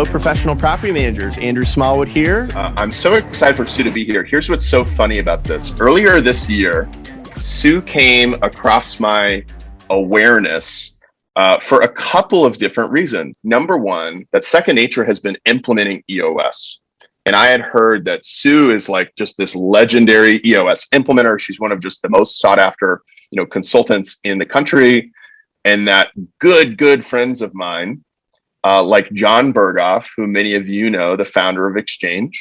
Hello, professional property managers. Andrew Smallwood here. I'm so excited for Sue to be here. Here's what's so funny about this. Earlier this year, Sue came across my awareness for a couple of different reasons. Number one, that Second Nature has been implementing EOS. And I had heard that Sue is like just this legendary EOS implementer. She's one of just the most sought after, consultants in the country. And that good friends of mine, like John Berghoff, who many of you know, the founder of XCHANGE,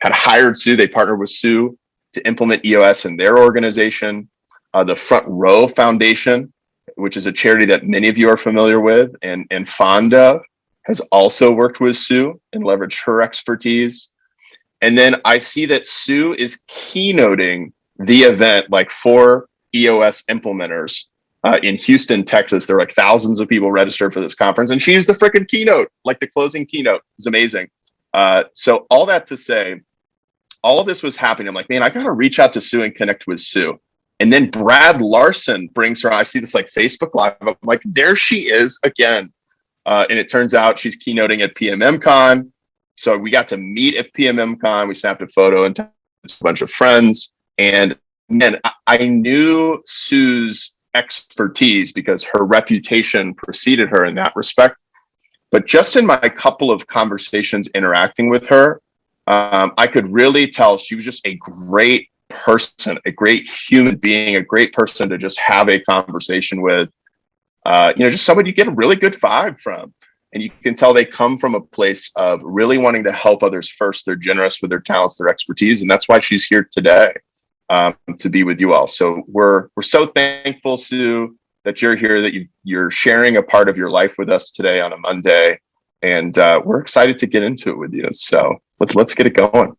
had hired Sue. They partnered with Sue to implement EOS in their organization. The Front Row Foundation, which is a charity that many of you are familiar with and fond of, has also worked with Sue and leveraged her expertise. And then I see that Sue is keynoting the event like for EOS implementers in Houston, Texas. There were like thousands of people registered for this conference, and she's the freaking keynote, like the closing keynote. It's amazing. So all that to say, all of this was happening. I'm like, man, I got to reach out to Sue and connect with Sue. And then Brad Larson brings her. I see this like Facebook Live. I'm like, there she is again. And it turns out she's keynoting at PMMCon. So we got to meet at PMMCon. We snapped a photo and talked to a bunch of friends. And man, I knew Sue's expertise because her reputation preceded her in that respect. But just in my couple of conversations interacting with her, I could really tell she was just a great person, a great human being, a great person to just have a conversation with. Just somebody you get a really good vibe from. And you can tell they come from a place of really wanting to help others first. They're generous with their talents, their expertise. And that's why she's here today to be with you all. So we're so thankful, Sue, that you're here, that you're sharing a part of your life with us today on a Monday. And we're excited to get into it with you. So let's get it going.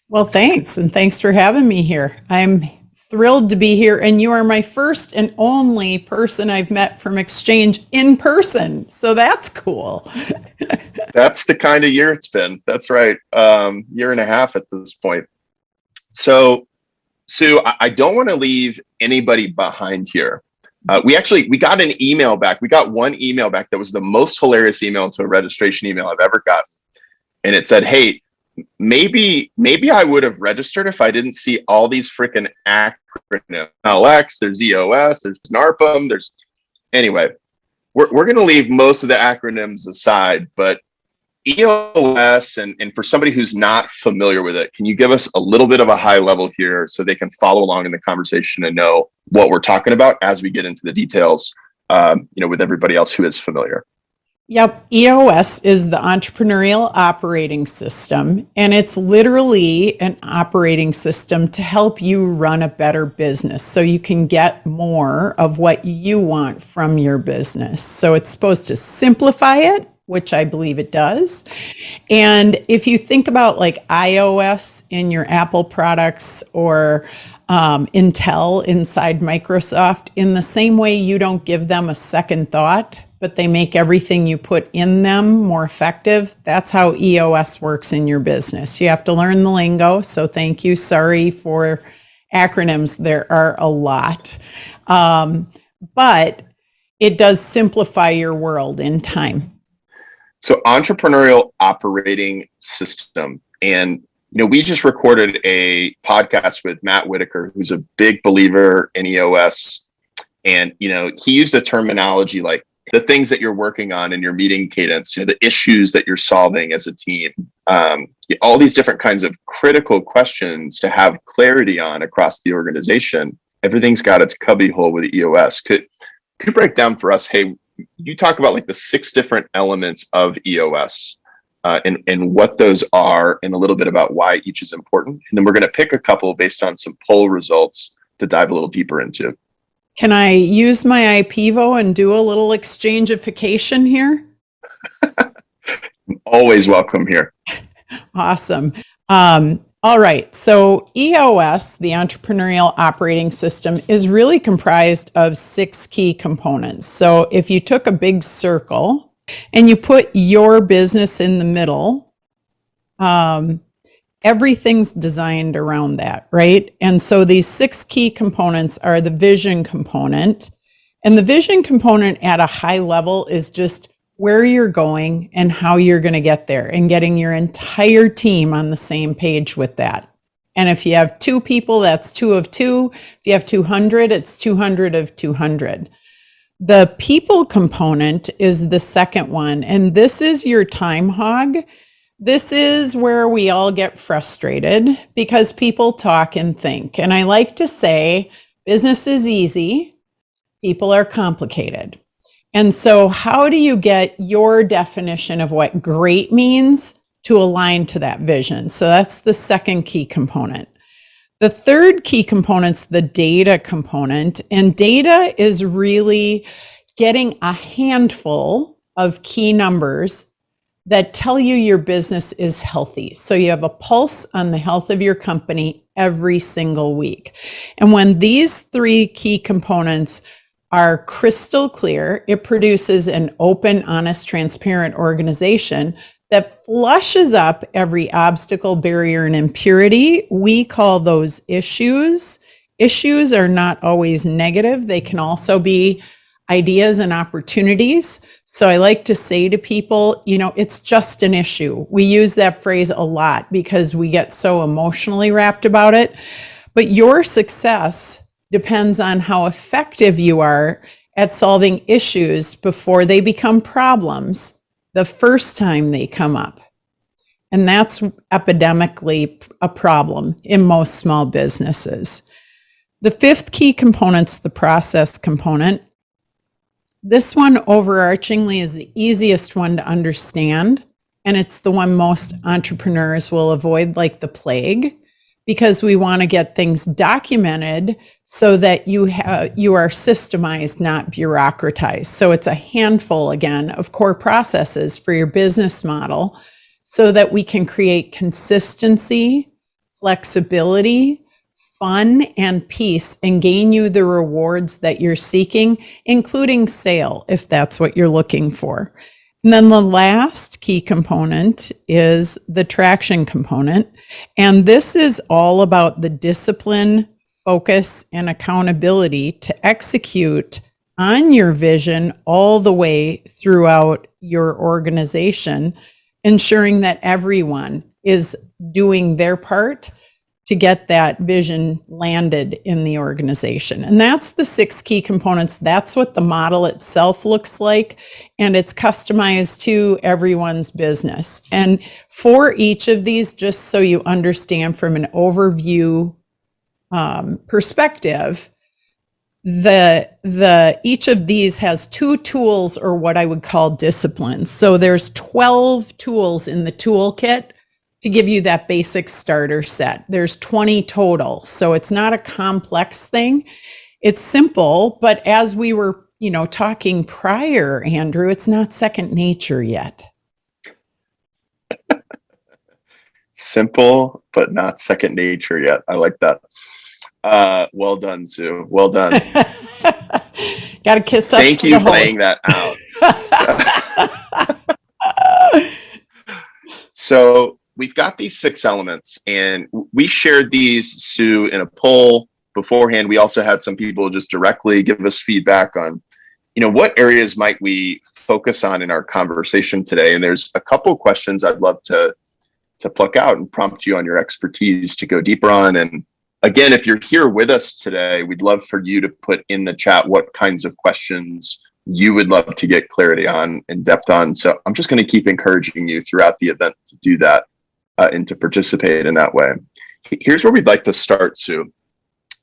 Well, thanks. And thanks for having me here. I'm thrilled to be here. And you are my first and only person I've met from XCHANGE in person. So that's cool. That's the kind of year it's been. That's right. Year and a half at this point. So, Sue, I don't want to leave anybody behind here. We got an email back. We got one email back that was the most hilarious email to a registration email I've ever gotten. And it said, hey, maybe I would have registered if I didn't see all these freaking acronyms. PMLX, there's EOS, there's NARPM, anyway, we're going to leave most of the acronyms aside, but EOS, and for somebody who's not familiar with it, can you give us a little bit of a high level here so they can follow along in the conversation and know what we're talking about as we get into the details, with everybody else who is familiar? Yep. EOS is the Entrepreneurial Operating System, and it's literally an operating system to help you run a better business so you can get more of what you want from your business. So it's supposed to simplify it, which I believe it does. And if you think about like iOS in your Apple products or Intel inside Microsoft, in the same way you don't give them a second thought, but they make everything you put in them more effective. That's how EOS works in your business. You have to learn the lingo. So thank you. Sorry for acronyms. There are a lot. But it does simplify your world in time. So Entrepreneurial Operating System. And, we just recorded a podcast with Matt Whitaker, who's a big believer in EOS. And, he used a terminology like the things that you're working on in your meeting cadence, the issues that you're solving as a team, all these different kinds of critical questions to have clarity on across the organization. Everything's got its cubbyhole with EOS. Could you break down for us, hey, you talk about like the 6 different elements of EOS and what those are and a little bit about why each is important. And then we're going to pick a couple based on some poll results to dive a little deeper into. Can I use my IPVO and do a little exchangification here? Always welcome here. Awesome. All right. So EOS, the Entrepreneurial Operating System, is really comprised of 6 key components. So if you took a big circle and you put your business in the middle, everything's designed around that, right? And so these 6 key components are the vision component. And the vision component at a high level is just where you're going and how you're going to get there, and getting your entire team on the same page with that. And if you have 2 people, that's 2 of 2. If you have 200, it's 200 of 200. The people component is the second one. And this is your time hog. This is where we all get frustrated because people talk and think. And I like to say, business is easy, people are complicated. And so how do you get your definition of what great means to align to that vision? So that's the second key component. The third key component's the data component. And data is really getting a handful of key numbers that tell you your business is healthy. So you have a pulse on the health of your company every single week. And when these 3 key components are crystal clear, it produces an open, honest, transparent organization that flushes up every obstacle, barrier, and impurity. We call those issues. Issues are not always negative. They can also be ideas and opportunities. So I like to say to people, it's just an issue. We use that phrase a lot because we get so emotionally wrapped about it. But your success depends on how effective you are at solving issues before they become problems the first time they come up. And that's epidemically a problem in most small businesses. The 5th key component's the process component. This one overarchingly is the easiest one to understand, and it's the one most entrepreneurs will avoid like the plague, because we want to get things documented so that you are systemized, not bureaucratized. So it's a handful, again, of core processes for your business model so that we can create consistency, flexibility, fun, and peace, and gain you the rewards that you're seeking, including sale, if that's what you're looking for. And then the last key component is the traction component. And this is all about the discipline, focus, and accountability to execute on your vision all the way throughout your organization, ensuring that everyone is doing their part to get that vision landed in the organization. And that's the 6 key components. That's what the model itself looks like. And it's customized to everyone's business. And for each of these, just so you understand from an overview perspective, each of these has 2 tools, or what I would call disciplines. So there's 12 tools in the toolkit to give you that basic starter set. There's 20 total. So it's not a complex thing. It's simple, but as we were, talking prior, Andrew, it's not second nature yet. Simple, but not second nature yet. I like that. Well done, Sue. Well done. Got to kiss up. Thank you for laying that out. So we've got these 6 elements, and we shared these, Sue, in a poll beforehand. We also had some people just directly give us feedback on, what areas might we focus on in our conversation today. And there's a couple questions I'd love to pluck out and prompt you on your expertise to go deeper on. And again, if you're here with us today, we'd love for you to put in the chat what kinds of questions you would love to get clarity on, in depth on. So I'm just going to keep encouraging you throughout the event to do that and to participate in that way. Here's where we'd like to start, Sue.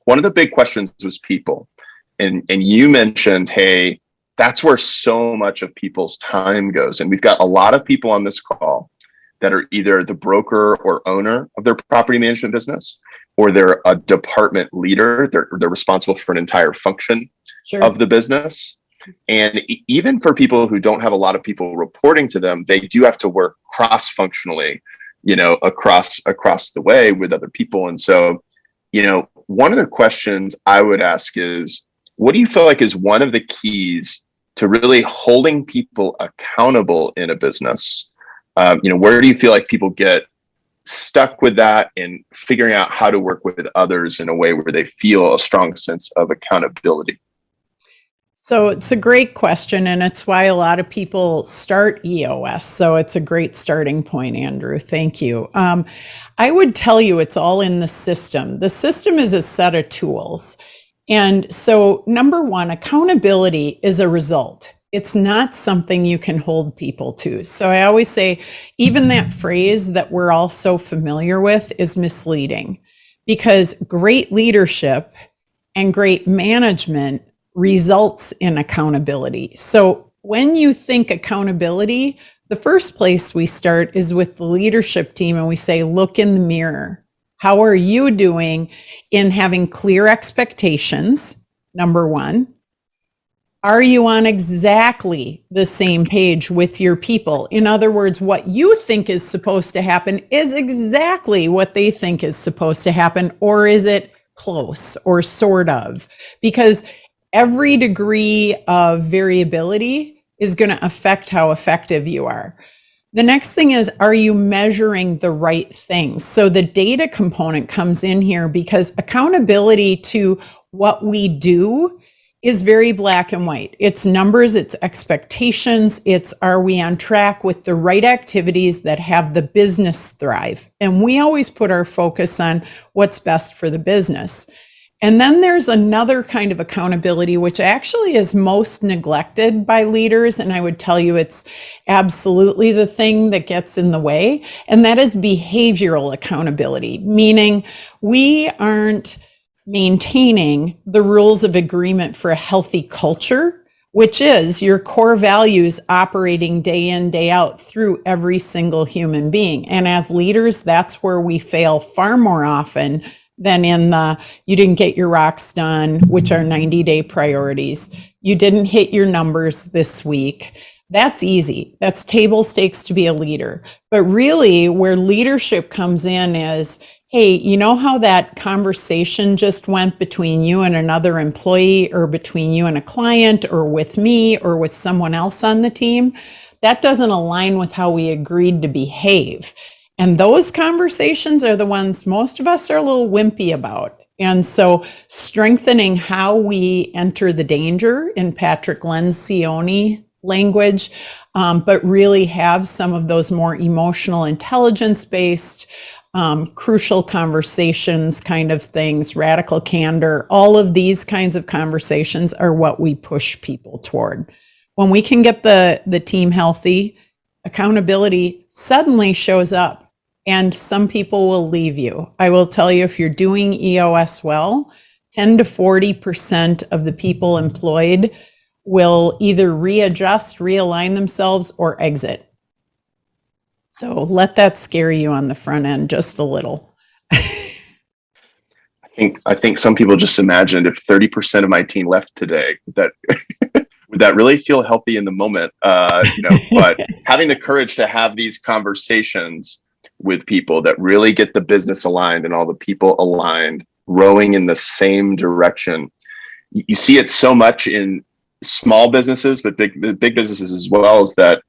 One of the big questions was people. And you mentioned, hey, that's where so much of people's time goes. And we've got a lot of people on this call that are either the broker or owner of their property management business, or they're a department leader. They're responsible for an entire function of the business. And even for people who don't have a lot of people reporting to them, they do have to work cross-functionally, across the way with other people. And so, one of the questions I would ask is, what do you feel like is one of the keys to really holding people accountable in a business? Where do you feel like people get stuck with that and figuring out how to work with others in a way where they feel a strong sense of accountability? So it's a great question, and it's why a lot of people start EOS. So it's a great starting point, Andrew. Thank you. I would tell you it's all in the system. The system is a set of tools. And so, number one, accountability is a result. It's not something you can hold people to. So I always say, even that phrase that we're all so familiar with is misleading, because great leadership and great management results in accountability. So when you think accountability, the first place we start is with the leadership team, and we say, look in the mirror. How are you doing in having clear expectations? Number one. Are you on exactly the same page with your people? In other words, what you think is supposed to happen is exactly what they think is supposed to happen, or is it close or sort of? Because every degree of variability is going to affect how effective you are. The next thing is, are you measuring the right things? So the data component comes in here, because accountability to what we do is very black and white. It's numbers, it's expectations, it's are we on track with the right activities that have the business thrive? And we always put our focus on what's best for the business. And then there's another kind of accountability, which actually is most neglected by leaders. And I would tell you it's absolutely the thing that gets in the way. And that is behavioral accountability, meaning we aren't maintaining the rules of agreement for a healthy culture, which is your core values operating day in, day out through every single human being. And as leaders, that's where we fail far more often than in the, you didn't get your rocks done, which are 90-day priorities. You didn't hit your numbers this week. That's easy. That's table stakes to be a leader. But really, where leadership comes in is, hey, you know how that conversation just went between you and another employee, or between you and a client, or with me, or with someone else on the team? That doesn't align with how we agreed to behave. And those conversations are the ones most of us are a little wimpy about. And so strengthening how we enter the danger in Patrick Lencioni language, but really have some of those more emotional intelligence-based, crucial conversations kind of things, radical candor, all of these kinds of conversations are what we push people toward. When we can get the team healthy, accountability suddenly shows up. And some people will leave you. I will tell you, if you're doing EOS well, 10 to 40% of the people employed will either readjust, realign themselves, or exit. So let that scare you on the front end just a little. I think some people just imagined, if 30% of my team left today, that would that really feel healthy in the moment? But having the courage to have these conversations with people that really get the business aligned and all the people aligned, rowing in the same direction. You see it so much in small businesses, but big businesses as well, is that,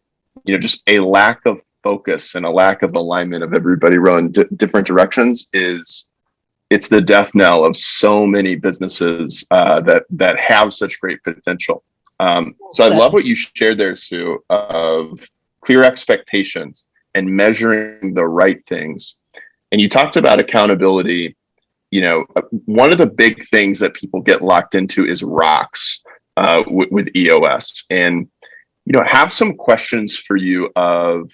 just a lack of focus and a lack of alignment of everybody rowing different directions it's the death knell of so many businesses that have such great potential. So I love what you shared there, Sue, of clear expectations and measuring the right things. And you talked about accountability. One of the big things that people get locked into is rocks with EOS. And, have some questions for you of,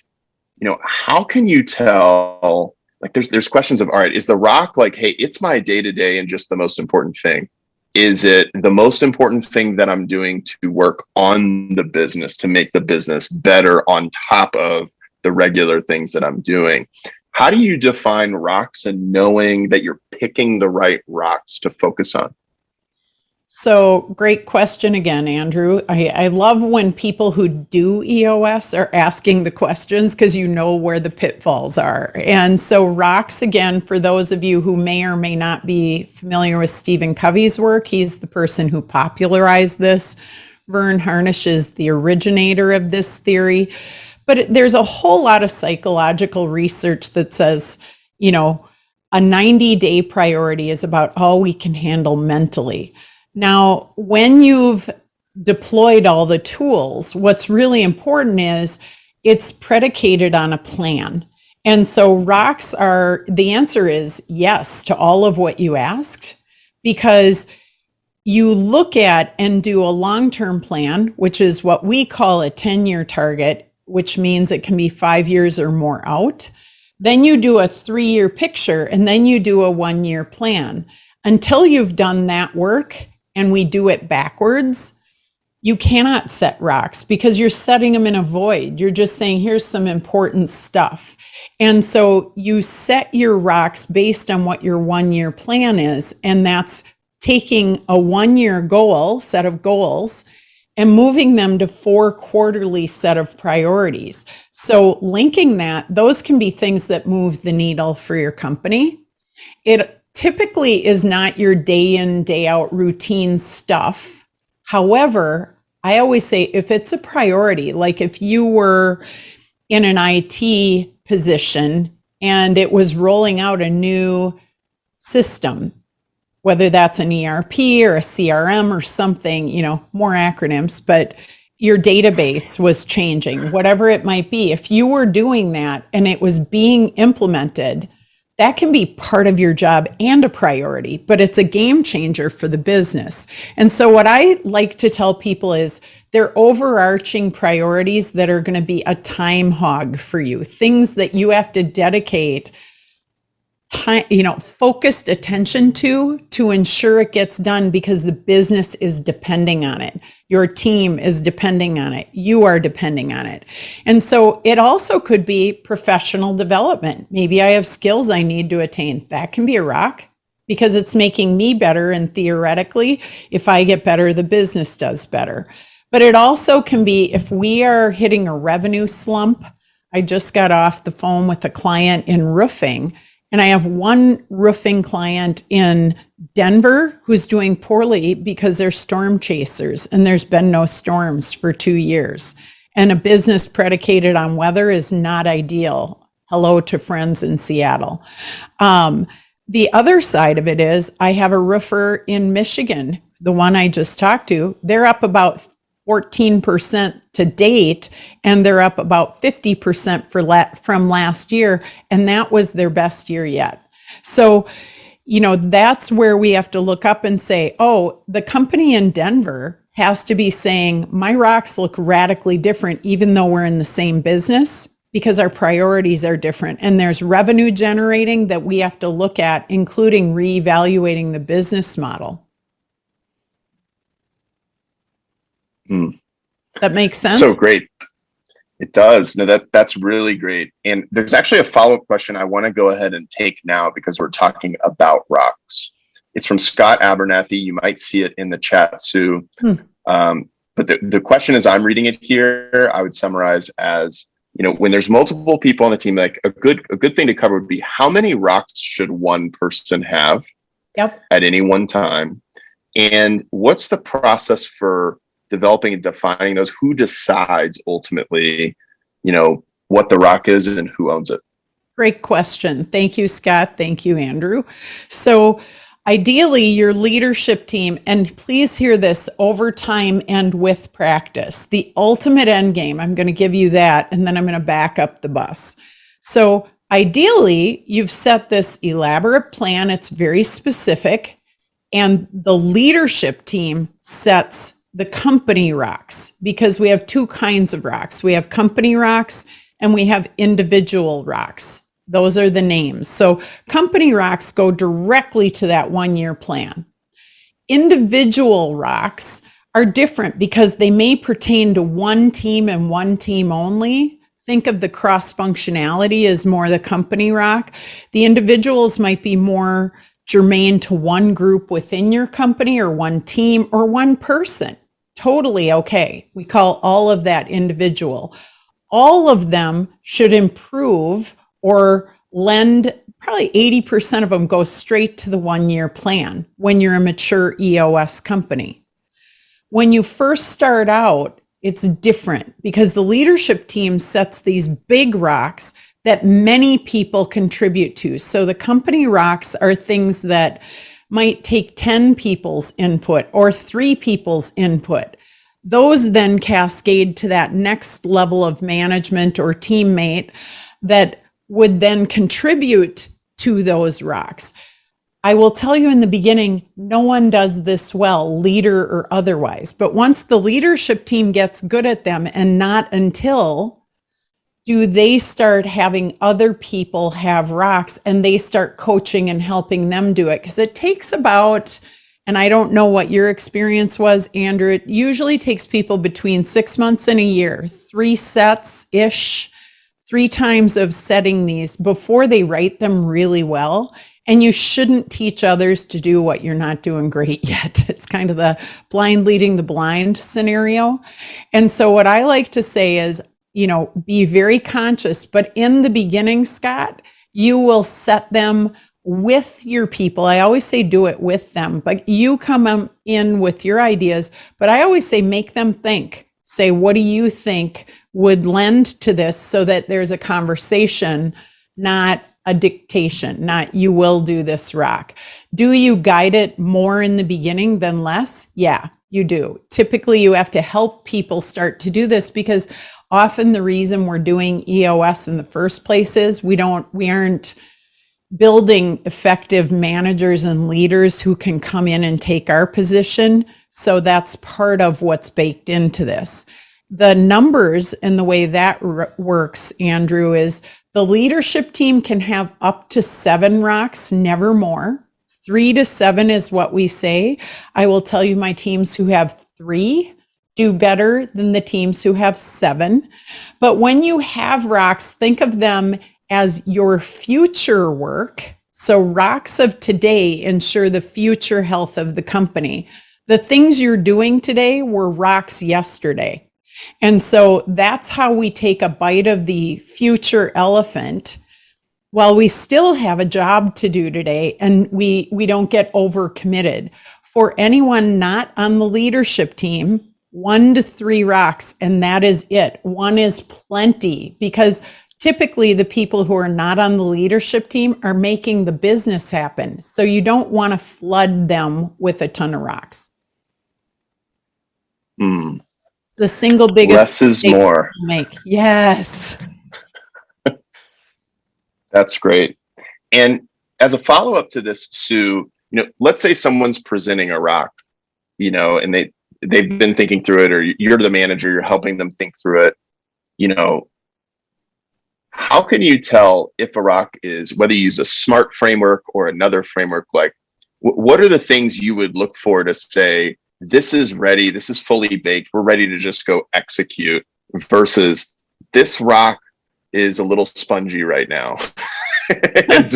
how can you tell, like there's questions of, all right, is the rock like, hey, it's my day-to-day and just the most important thing? Is it the most important thing that I'm doing to work on the business, to make the business better on top of the regular things that I'm doing? How do you define rocks and knowing that you're picking the right rocks to focus on? So great question again, Andrew. I love when people who do EOS are asking the questions, because you know where the pitfalls are. And so rocks, again, for those of you who may or may not be familiar with Stephen Covey's work, he's the person who popularized this. Vern Harnish is the originator of this theory. But there's a whole lot of psychological research that says, a 90-day priority is about all we can handle mentally. Now, when you've deployed all the tools. What's really important is it's predicated on a plan. And so rocks are, the answer is yes to all of what you asked, because you look at and do a long-term plan, which is what we call a 10-year target, which means it can be 5 years or more out. Then you do a 3-year picture, and then you do a 1-year plan. Until you've done that work, and we do it backwards, you cannot set rocks because you're setting them in a void. You're just saying, here's some important stuff. And so you set your rocks based on what your 1-year plan is, and that's taking a 1-year goal, set of goals, and moving them to 4 quarterly set of priorities. So linking that, those can be things that move the needle for your company. It typically is not your day in, day out routine stuff. However, I always say if it's a priority, like if you were in an IT position and it was rolling out a new system, whether that's an ERP or a CRM or something, more acronyms, but your database was changing, whatever it might be. If you were doing that and it was being implemented, that can be part of your job and a priority, but it's a game changer for the business. And so what I like to tell people is they're overarching priorities that are going to be a time hog for you, things that you have to dedicate time, focused attention to ensure it gets done, because the business is depending on it. Your team is depending on it. You are depending on it. And so it also could be professional development. Maybe I have skills I need to attain. That can be a rock because it's making me better. And theoretically, if I get better, the business does better. But it also can be if we are hitting a revenue slump. I just got off the phone with a client in roofing. And I have one roofing client in Denver who's doing poorly because they're storm chasers and there's been no storms for 2 years. And a business predicated on weather is not ideal. Hello to friends in Seattle. The other side of it is I have a roofer in Michigan, the one I just talked to. They're up about 14% to date, and they're up about 50% from last year, and that was their best year yet. So, that's where we have to look up and say, oh, the company in Denver has to be saying, my rocks look radically different, even though we're in the same business, because our priorities are different. And there's revenue generating that we have to look at, including reevaluating the business model. That makes sense? So great. It does. No, that's really great. And there's actually a follow-up question I want to go ahead and take now because we're talking about rocks. It's from Scott Abernathy. You might see it in the chat, Sue. But the question is, I'm reading it here. I would summarize as, when there's multiple people on the team, like a good thing to cover would be how many rocks should one person have at any one time? And what's the process for developing and defining those? Who decides ultimately, what the rock is and who owns it? Great question. Thank you, Scott. Thank you, Andrew. So ideally, your leadership team, and please hear this, over time and with practice, the ultimate end game, I'm going to give you that, and then I'm going to back up the bus. So ideally, you've set this elaborate plan. It's very specific, and the leadership team sets the company rocks, because we have 2 kinds of rocks. We have company rocks and we have individual rocks. Those are the names. So company rocks go directly to that 1-year plan. Individual rocks are different because they may pertain to one team and one team only. Think of the cross functionality as more the company rock. The individuals might be more germane to one group within your company or one team or one person. Totally okay. We call all of that individual. All of them should improve or lend, probably 80% of them go straight to the 1-year plan when you're a mature EOS company. When you first start out, it's different because the leadership team sets these big rocks that many people contribute to. So the company rocks are things that might take 10 people's input or 3 people's input. Those then cascade to that next level of management or teammate that would then contribute to those rocks. I will tell you in the beginning, no one does this well, leader or otherwise. But once the leadership team gets good at them, and not until do they start having other people have rocks and they start coaching and helping them do it. Because it takes about, and I don't know what your experience was, Andrew, it usually takes people between 6 months and a year, 3 sets-ish, 3 times of setting these before they write them really well. And you shouldn't teach others to do what you're not doing great yet. It's kind of the blind leading the blind scenario. And so what I like to say is, be very conscious, but in the beginning, Scott, you will set them with your people. I always say do it with them, but you come in with your ideas. But I always say make them think. Say, what do you think would lend to this, so that there's a conversation, not a dictation, not you will do this rock. Do you guide it more in the beginning than less? Yeah, you do. Typically, you have to help people start to do this, because often the reason we're doing EOS in the first place is we aren't building effective managers and leaders who can come in and take our position. So that's part of what's baked into this. The numbers and the way that works, Andrew, is the leadership team can have up to 7 rocks, never more. 3 to 7 is what we say. I will tell you, my teams who have 3 do better than the teams who have 7. But when you have rocks, think of them as your future work. So rocks of today ensure the future health of the company. The things you're doing today were rocks yesterday. And so that's how we take a bite of the future elephant while we still have a job to do today, and we don't get overcommitted. For anyone not on the leadership team, 1 to 3 rocks, and that is it. 1 is plenty, because typically the people who are not on the leadership team are making the business happen. So you don't want to flood them with a ton of rocks. It's the single biggest less is more. Make. Yes. That's great. And as a follow-up to this, Sue, let's say someone's presenting a rock, and they've been thinking through it, or you're the manager, you're helping them think through it. How can you tell if a rock is, whether you use a SMART framework or another framework, like what are the things you would look for to say, this is ready, this is fully baked, we're ready to just go execute, versus this rock is a little spongy right now. And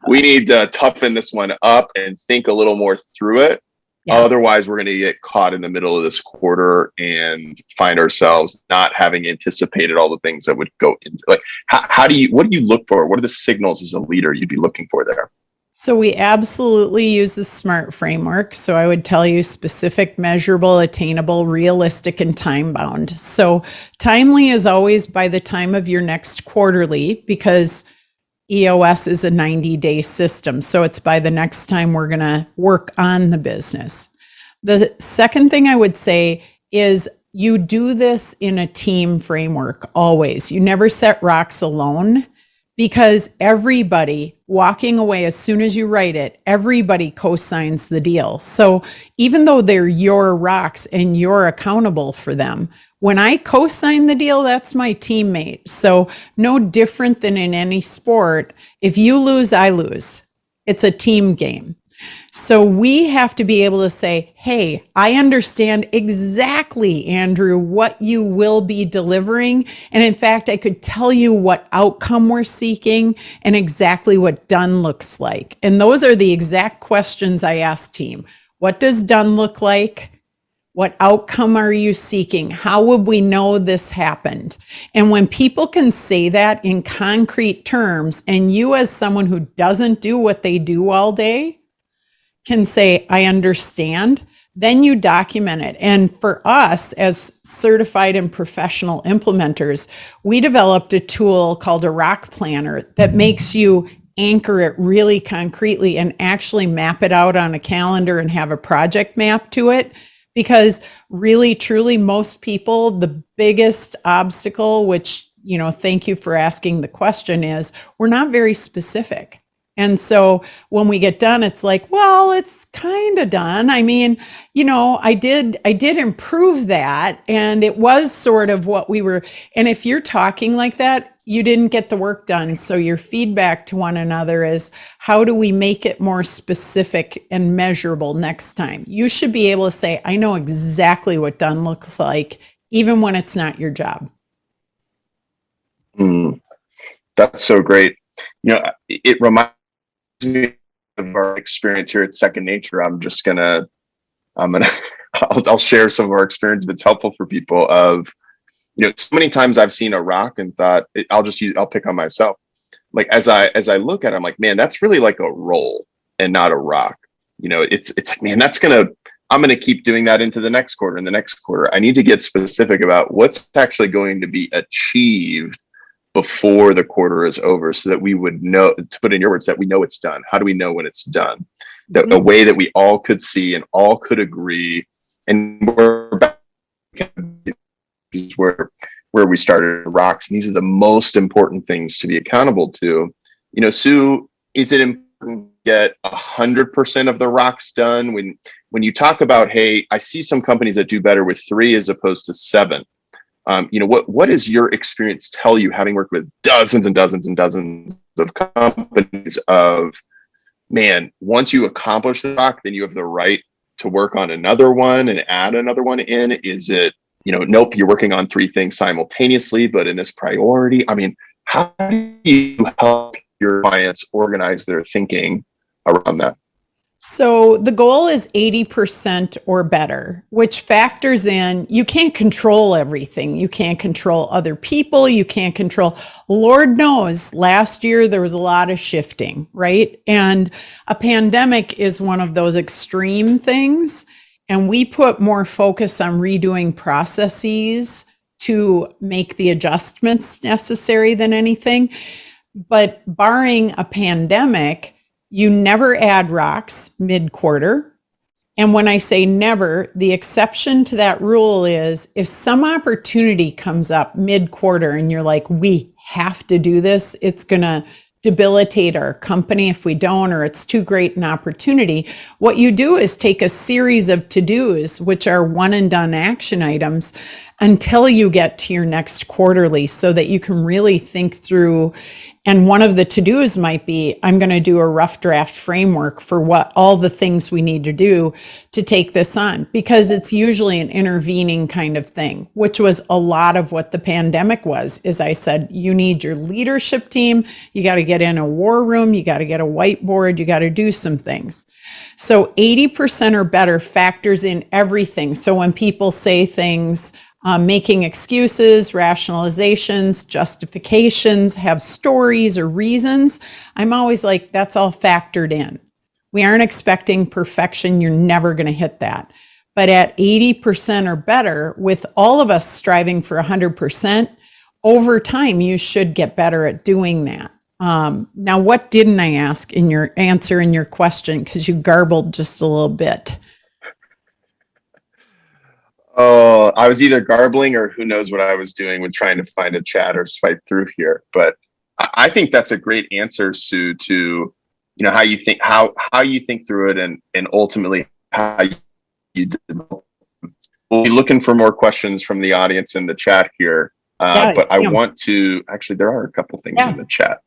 we need to toughen this one up and think a little more through it. Yeah. Otherwise, we're going to get caught in the middle of this quarter and find ourselves not having anticipated all the things that would go into, like, what do you look for? What are the signals as a leader you'd be looking for there? So we absolutely use the SMART framework. So I would tell you specific, measurable, attainable, realistic, and time bound. So timely is always by the time of your next quarterly, because EOS is a 90-day system. So it's by the next time we're going to work on the business. The second thing I would say is you do this in a team framework always. You never set rocks alone, because everybody walking away, as soon as you write it, everybody co-signs the deal. So even though they're your rocks and you're accountable for them, when I co-sign the deal, that's my teammate. So no different than in any sport. If you lose, I lose. It's a team game. So we have to be able to say, hey, I understand exactly, Andrew, what you will be delivering. And in fact, I could tell you what outcome we're seeking and exactly what done looks like. And those are the exact questions I ask team. What does done look like? What outcome are you seeking? How would we know this happened? And when people can say that in concrete terms, and you as someone who doesn't do what they do all day can say, I understand, then you document it. And for us as certified and professional implementers, we developed a tool called a rock planner that makes you anchor it really concretely and actually map it out on a calendar and have a project map to it. Because really, truly, most people, the biggest obstacle, which, thank you for asking the question, is we're not very specific. And so when we get done, it's like, well, it's kind of done. I mean, I did improve that, and it was sort of what we were. And if you're talking like that, you didn't get the work done. So your feedback to one another is, how do we make it more specific and measurable next time? You should be able to say, I know exactly what done looks like, even when it's not your job. That's so great. It reminds me of our experience here at Second Nature. I'll share some of our experience if it's helpful for people. Of, so many times I've seen a rock and thought, I'll pick on myself. Like as I look at it, I'm like, man, that's really like a roll and not a rock. It's like, man, I'm gonna keep doing that into the next quarter and the next quarter. I need to get specific about what's actually going to be achieved before the quarter is over, so that we would know, to put in your words, that we know it's done. How do we know when it's done? A way that we all could see and all could agree. And we're back where we started, rocks. And these are the most important things to be accountable to. Sue, is it important to get 100% of the rocks done? When you talk about, hey, I see some companies that do better with 3 as opposed to 7. What does your experience tell you, having worked with dozens and dozens and dozens of companies, of, man, once you accomplish the rock, then you have the right to work on another one and add another one in? Is it, nope, you're working on 3 things simultaneously, but in this priority? I mean, how do you help your clients organize their thinking around that? So the goal is 80% or better, which factors in, you can't control everything. You can't control other people. You can't control, Lord knows, last year there was a lot of shifting, right? And a pandemic is one of those extreme things. And we put more focus on redoing processes to make the adjustments necessary than anything. But barring a pandemic, you never add rocks mid-quarter. And when I say never, the exception to that rule is if some opportunity comes up mid-quarter and you're like, we have to do this, it's going to debilitate our company if we don't, or it's too great an opportunity. What you do is take a series of to-dos, which are one and done action items, until you get to your next quarterly, so that you can really think through. And one of the to-dos might be, I'm going to do a rough draft framework for what all the things we need to do to take this on, because it's usually an intervening kind of thing, which was a lot of what the pandemic was. Is I said, you need your leadership team, you got to get in a war room, you got to get a whiteboard, you got to do some things. So 80% or better factors in everything. So when people say things, making excuses, rationalizations, justifications, have stories or reasons, I'm always like, that's all factored in. We aren't expecting perfection. You're never going to hit that. But at 80% or better, with all of us striving for 100%, over time, you should get better at doing that. Now, what didn't I ask in your answer in your question? Because you garbled just a little bit. Oh, I was either garbling or who knows what I was doing when trying to find a chat or swipe through here. But I think that's a great answer, Sue, to how you think through it, and ultimately how you develop. We'll be looking for more questions from the audience in the chat here. But I want to actually, there are a couple things in the chat.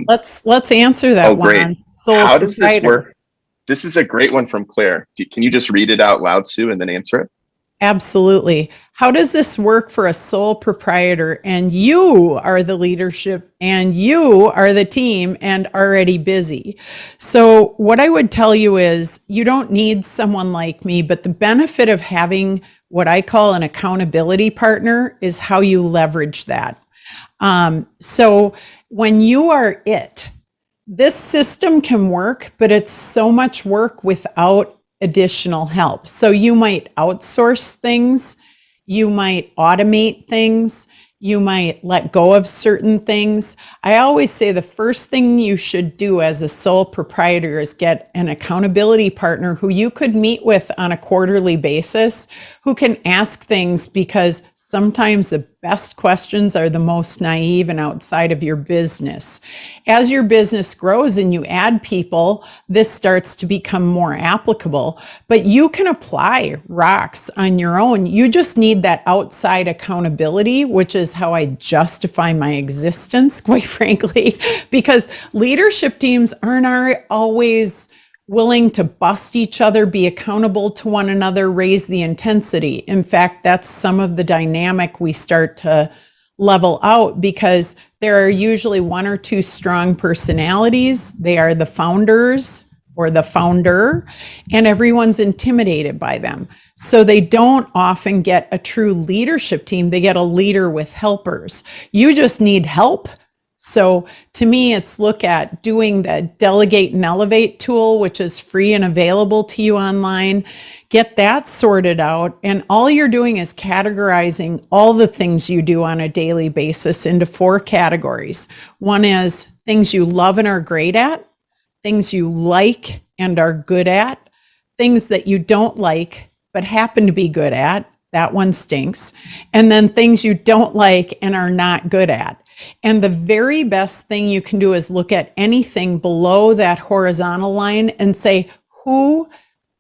Let's answer that one. Great. How does this work? This is a great one from Claire. Can you just read it out loud, Sue, and then answer it? Absolutely. How does this work for a sole proprietor and you are the leadership and you are the team and already busy? So what I would tell you is you don't need someone like me, but the benefit of having what I call an accountability partner is how you leverage that. So when you are this system can work, but it's so much work without additional help. So you might outsource things, you might automate things, You might let go of certain things. I always say the first thing you should do as a sole proprietor is get an accountability partner who you could meet with on a quarterly basis, who can ask things, because sometimes the best questions are the most naive and outside of your business. As your business grows and you add people, this starts to become more applicable, but you can apply rocks on your own. You just need that outside accountability, which is how I justify my existence, quite frankly, because leadership teams aren't always willing to bust each other, be accountable to one another, raise the intensity. In fact, that's some of the dynamic we start to level out, because there are usually one or two strong personalities. They are the founders or the founder, and everyone's intimidated by them. So they don't often get a true leadership team. They get a leader with helpers. You just need help. So to me, it's look at doing the Delegate and Elevate tool, which is free and available to you online. Get that sorted out. And all you're doing is categorizing all the things you do on a daily basis into 4 categories. One is things you love and are great at, things you like and are good at, things that you don't like but happen to be good at. That one stinks. And then things you don't like and are not good at. And the very best thing you can do is look at anything below that horizontal line and say, who,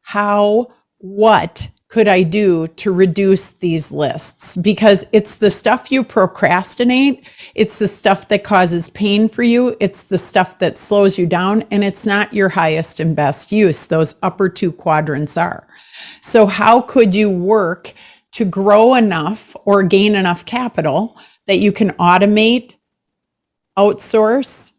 how, what could I do to reduce these lists? Because it's the stuff you procrastinate. It's the stuff that causes pain for you. It's the stuff that slows you down, and it's not your highest and best use. Those upper 2 quadrants are. So how could you work to grow enough or gain enough capital that you can automate, outsource,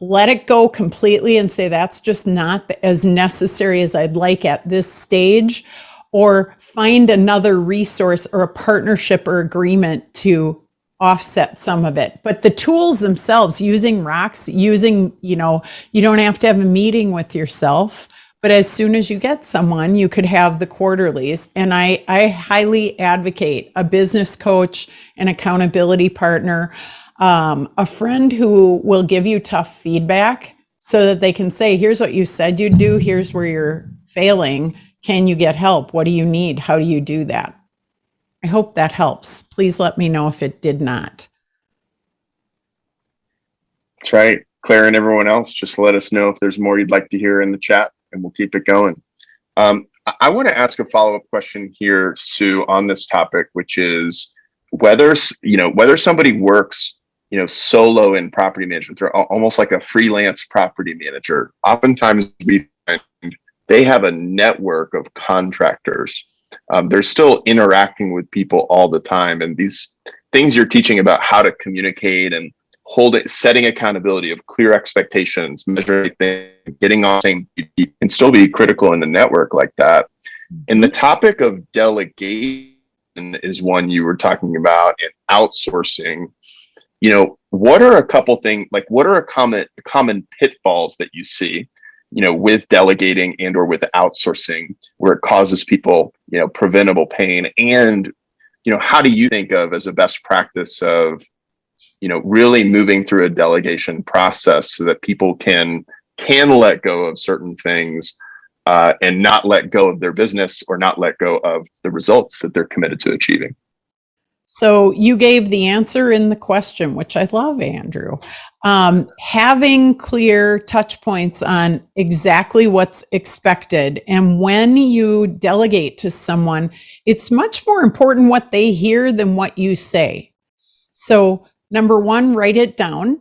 let it go completely and say that's just not as necessary as I'd like at this stage, or find another resource or a partnership or agreement to offset some of it. But the tools themselves, using rocks, you don't have to have a meeting with yourself. But as soon as you get someone, you could have the quarterlies. And I highly advocate a business coach, an accountability partner, a friend who will give you tough feedback so that they can say, here's what you said you'd do, here's where you're failing. Can you get help? What do you need? How do you do that? I hope that helps. Please let me know if it did not. That's right. Claire and everyone else, just let us know if there's more you'd like to hear in the chat, and we'll keep it going. I want to ask a follow-up question here, Sue, on this topic, which is whether somebody works, solo in property management, they're almost like a freelance property manager. Oftentimes we find they have a network of contractors. They're still interacting with people all the time. And these things you're teaching about how to communicate and setting accountability of clear expectations, measuring things, getting on the same page, can still be critical in a network like that. And the topic of delegation is one you were talking about, and outsourcing. What are a couple things, like what are common pitfalls that you see, with delegating and or with outsourcing, where it causes people, preventable pain? And, how do you think of as a best practice of, really moving through a delegation process so that people can let go of certain things and not let go of their business or not let go of the results that they're committed to achieving? So you gave the answer in the question, which I love, Andrew. Having clear touch points on exactly what's expected. And when you delegate to someone, it's much more important what they hear than what you say. So number one, write it down.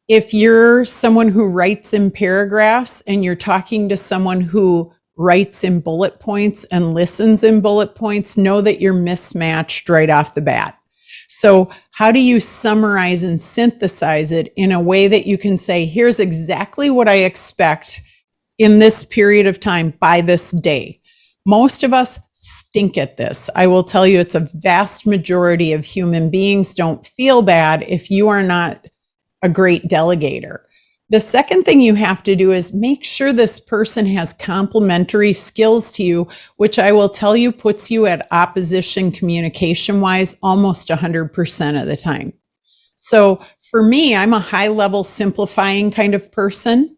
If you're someone who writes in paragraphs and you're talking to someone who writes in bullet points and listens in bullet points, know that you're mismatched right off the bat. So how do you summarize and synthesize it in a way that you can say, here's exactly what I expect in this period of time by this day? Most of us stink at this. I will tell you, it's a vast majority of human beings don't feel bad if you are not a great delegator. The second thing you have to do is make sure this person has complementary skills to you, which I will tell you puts you at opposition communication wise almost 100% of the time. So for me, I'm a high level simplifying kind of person.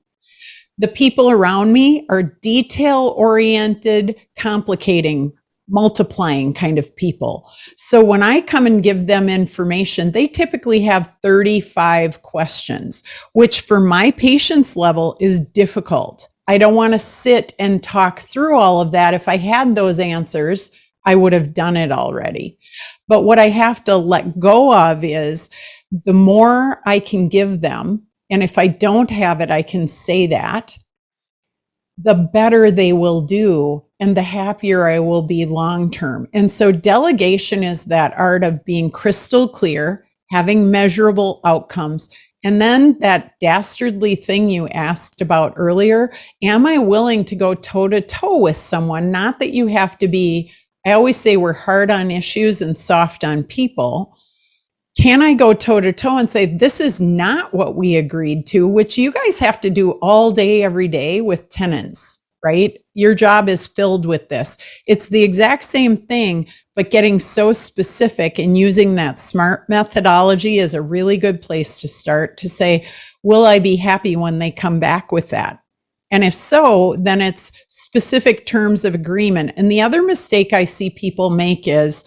The people around me are detail oriented, complicating, multiplying kind of people. So when I come and give them information, they typically have 35 questions, which for my patience level is difficult. I don't want to sit and talk through all of that. If I had those answers, I would have done it already. But what I have to let go of is the more I can give them, and if I don't have it, I can say that, the better they will do and the happier I will be long term. And so delegation is that art of being crystal clear, having measurable outcomes. And then that dastardly thing you asked about earlier, am I willing to go toe to toe with someone? Not that you have to be, I always say we're hard on issues and soft on people. Can I go toe to toe and say, this is not what we agreed to, which you guys have to do all day, every day with tenants, right? Your job is filled with this. It's the exact same thing, but getting so specific and using that SMART methodology is a really good place to start to say, will I be happy when they come back with that? And if so, then it's specific terms of agreement. And the other mistake I see people make is,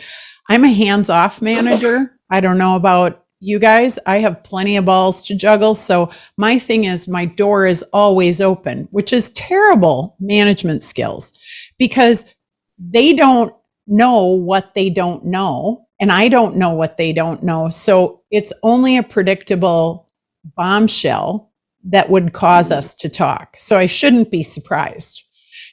I'm a hands-off manager. I don't know about you guys. I have plenty of balls to juggle. So my thing is my door is always open, which is terrible management skills because they don't know what they don't know. And I don't know what they don't know. So it's only a predictable bombshell that would cause us to talk. So I shouldn't be surprised.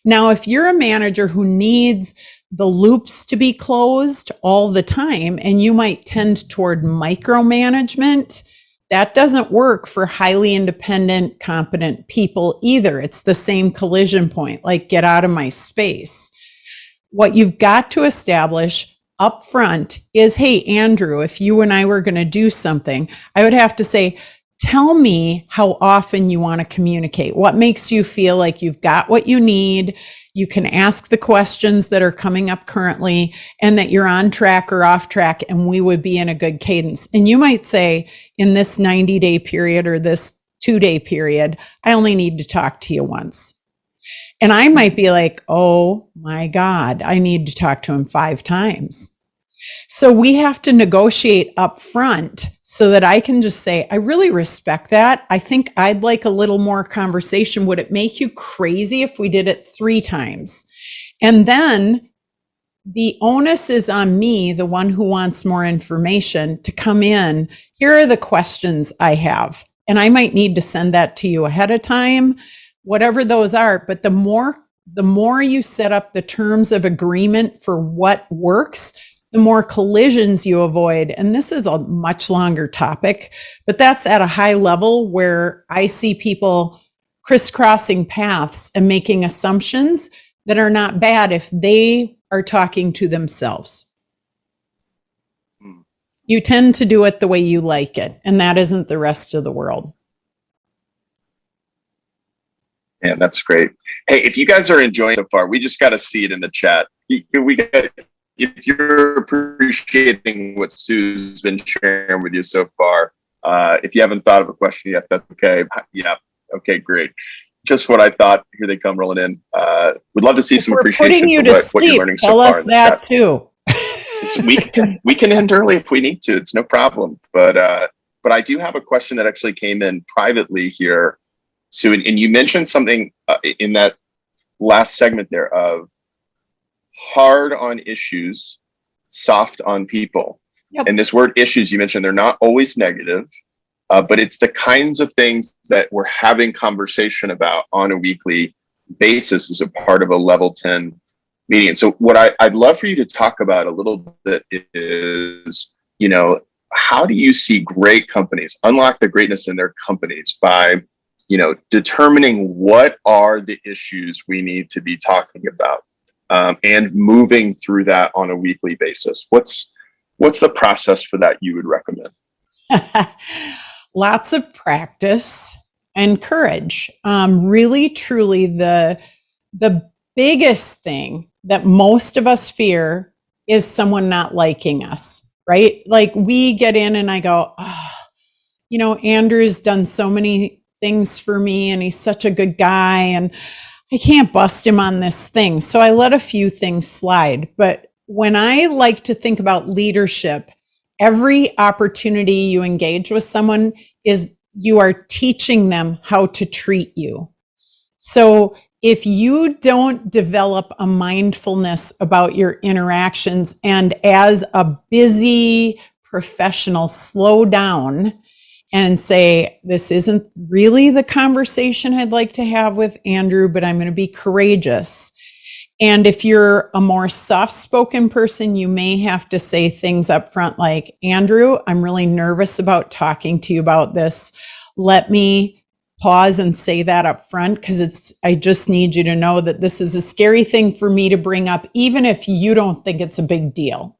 Now, if you're a manager who needs the loops to be closed all the time, and you might tend toward micromanagement, that doesn't work for highly independent, competent people either. It's the same collision point, like get out of my space. What you've got to establish up front is, hey, Andrew, if you and I were going to do something, I would have to say, tell me how often you want to communicate. What makes you feel like you've got what you need? You can ask the questions that are coming up currently and that you're on track or off track, and we would be in a good cadence. And you might say, in this 90-day period or this 2-day period, I only need to talk to you once. And I might be like, oh my God, I need to talk to him 5 times. So we have to negotiate up front so that I can just say, I really respect that. I think I'd like a little more conversation. Would it make you crazy if we did it 3 times? And then the onus is on me, the one who wants more information, to come in. Here are the questions I have. And I might need to send that to you ahead of time, whatever those are. But the more you set up the terms of agreement for what works, the more collisions you avoid. And this is a much longer topic, but that's at a high level where I see people crisscrossing paths and making assumptions that are not bad if they are talking to themselves. You tend to do it the way you like it, and that isn't the rest of the world. Yeah, that's great. Hey, if you guys are enjoying so far, we just got to see it in the chat. If you're appreciating what Sue's been sharing with you so far, if you haven't thought of a question yet, that's okay. Yeah, okay, great. Just what I thought. Here they come rolling in. We'd love to see some appreciation for what you're learning so far. Tell us that too. we can end early if we need to. It's no problem. But I do have a question that actually came in privately here, Sue, and you mentioned something in that last segment there of hard on issues, soft on people. Yep. And this word issues, you mentioned, they're not always negative, but it's the kinds of things that we're having conversation about on a weekly basis as a part of a level 10 meeting. So what I'd love for you to talk about a little bit is, how do you see great companies unlock the greatness in their companies by, determining what are the issues we need to be talking about? And moving through that on a weekly basis. What's the process for that you would recommend? Lots of practice. and courage. Really, truly, the biggest thing that most of us fear is someone not liking us, right? Like we get in and I go, oh, Andrew's done so many things for me and he's such a good guy and I can't bust him on this thing. So I let a few things slide. But when I like to think about leadership, every opportunity you engage with someone is you are teaching them how to treat you. So if you don't develop a mindfulness about your interactions and as a busy professional, slow down and say, this isn't really the conversation I'd like to have with Andrew, but I'm going to be courageous. And if you're a more soft-spoken person, you may have to say things up front like, Andrew, I'm really nervous about talking to you about this. Let me pause and say that up front because I just need you to know that this is a scary thing for me to bring up, even if you don't think it's a big deal.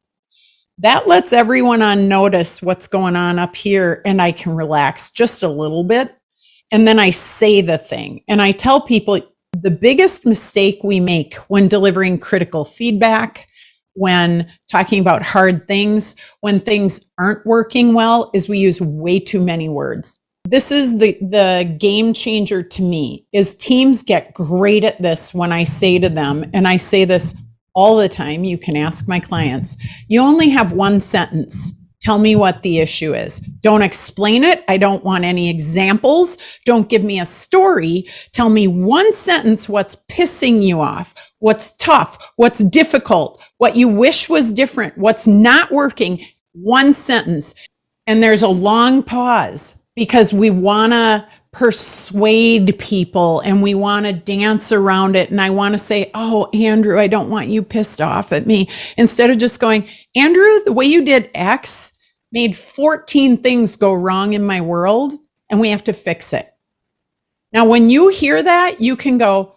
That lets everyone on notice what's going on up here and I can relax just a little bit. And then I say the thing and I tell people the biggest mistake we make when delivering critical feedback, when talking about hard things, when things aren't working well, is we use way too many words. This is the game changer to me, is teams get great at this when I say to them, and I say this all the time, you can ask my clients, you only have one sentence. Tell me what the issue is. Don't explain it. I don't want any examples. Don't give me a story. Tell me one sentence what's pissing you off, what's tough, what's difficult, what you wish was different, what's not working. One sentence. And there's a long pause because we want to persuade people and we want to dance around it. And I want to say, oh, Andrew, I don't want you pissed off at me. Instead of just going, Andrew, the way you did X made 14 things go wrong in my world and we have to fix it. Now, when you hear that, you can go,